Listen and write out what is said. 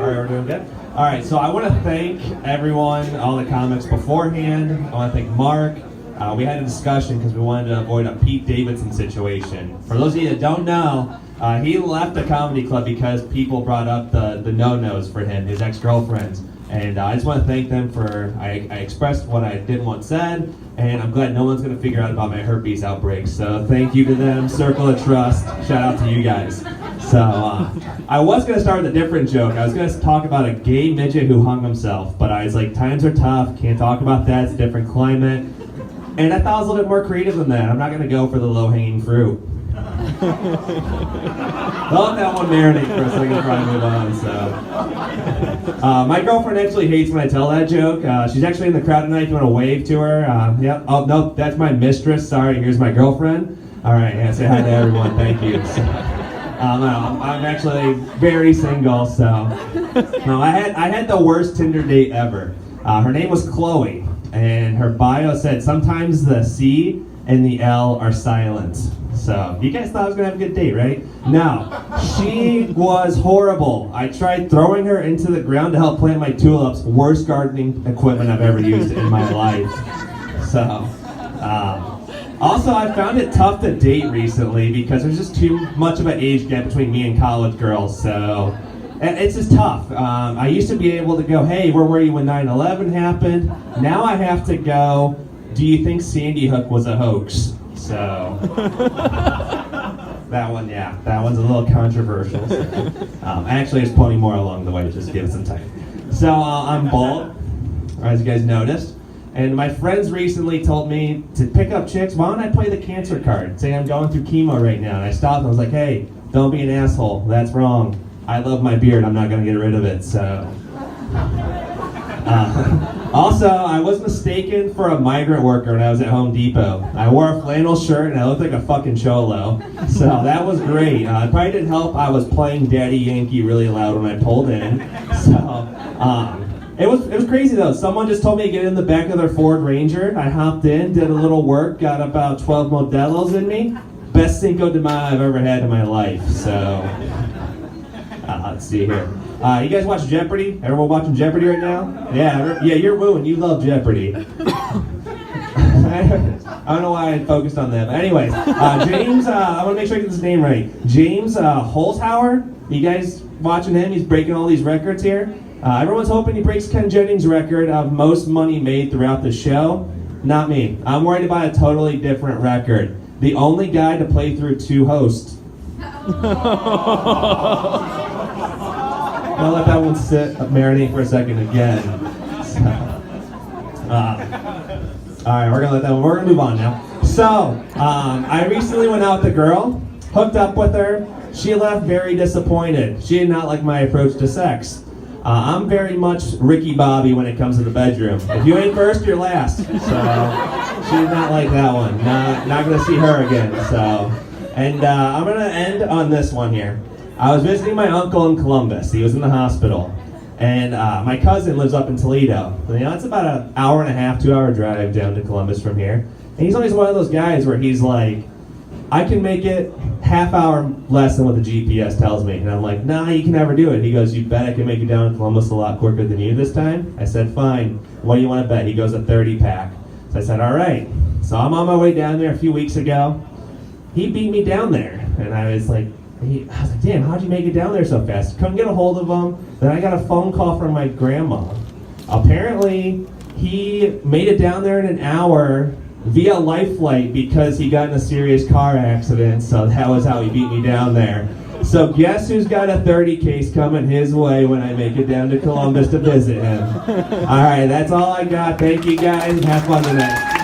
right, we're doing good. All right, so I want to thank everyone, all the comics beforehand. I want to thank Mark. We had a discussion because we wanted to avoid a Pete Davidson situation. For those of you that don't know, he left the comedy club because people brought up the no-nos for him, his ex-girlfriends. And I just want to thank them for, I expressed what I didn't want said, and I'm glad no one's going to figure out about my herpes outbreak. So thank you to them, Circle of Trust, shout out to you guys. So I was going to start with a different joke. I was going to talk about a gay midget who hung himself, but I was like, times are tough, can't talk about that, it's a different climate. And I thought I was a little bit more creative than that. I'm not going to go for the low-hanging fruit. I'll let that one marinate for a second before I move on. So, my girlfriend actually hates when I tell that joke. She's actually in the crowd tonight. If you want to wave to her, yep. Oh no, that's my mistress. Sorry, here's my girlfriend. All right, yeah, say hi to everyone. Thank you. So, I'm actually very single, so no, I had the worst Tinder date ever. Her name was Chloe, and her bio said sometimes the C and the L are silent. So, you guys thought I was going to have a good date, right? No. She was horrible. I tried throwing her into the ground to help plant my tulips. Worst gardening equipment I've ever used in my life. So, also, I found it tough to date recently because there's just too much of an age gap between me and college girls. So, it's just tough. I used to be able to go, hey, where were you when 9/11 happened? Now I have to go, do you think Sandy Hook was a hoax? So, that one, yeah, that one's a little controversial. Actually, there's plenty more along the way, just give it some time. So, I'm bald, as you guys noticed, and my friends recently told me to pick up chicks. Why don't I play the cancer card? Say I'm going through chemo right now, and I stopped and I was like, hey, don't be an asshole, that's wrong. I love my beard, I'm not going to get rid of it, so. Also, I was mistaken for a migrant worker when I was at Home Depot. I wore a flannel shirt and I looked like a fucking cholo. So that was great. It probably didn't help I was playing Daddy Yankee really loud when I pulled in. So it was crazy though. Someone just told me to get in the back of their Ford Ranger. I hopped in, did a little work, got about 12 Modelos in me. Best Cinco de Mayo I've ever had in my life. So let's see here. You guys watch Jeopardy? Everyone watching Jeopardy right now? Yeah, you're wooing. You love Jeopardy. I don't know why I focused on that. But anyways, James, I want to make sure I get this name right. James Holzhauer. You guys watching him? He's breaking all these records here. Everyone's hoping he breaks Ken Jennings' record of most money made throughout the show. Not me. I'm worried about a totally different record. The only guy to play through 2 hosts. I'll let that one sit, marinate for a second again. So, alright, we're gonna move on now. So, I recently went out with a girl, hooked up with her. She left very disappointed. She did not like my approach to sex. I'm very much Ricky Bobby when it comes to the bedroom. If you ain't first, you're last. So, she did not like that one. Not gonna see her again. So, and I'm gonna end on this one here. I was visiting my uncle in Columbus. He was in the hospital. And my cousin lives up in Toledo. You know, it's about an hour and a half, 2-hour drive down to Columbus from here. And he's always one of those guys where he's like, I can make it half hour less than what the GPS tells me. And I'm like, nah, you can never do it. He goes, you bet I can make it down to Columbus a lot quicker than you this time? I said, fine. What do you want to bet? He goes, a 30-pack. So I said, all right. So I'm on my way down there a few weeks ago. He beat me down there. And I was like, damn, how'd you make it down there so fast? Couldn't get a hold of him. Then I got a phone call from my grandma. Apparently, he made it down there in an hour via life flight because he got in a serious car accident. So that was how he beat me down there. So guess who's got a 30 case coming his way when I make it down to Columbus to visit him? All right, that's all I got. Thank you guys. Have fun tonight.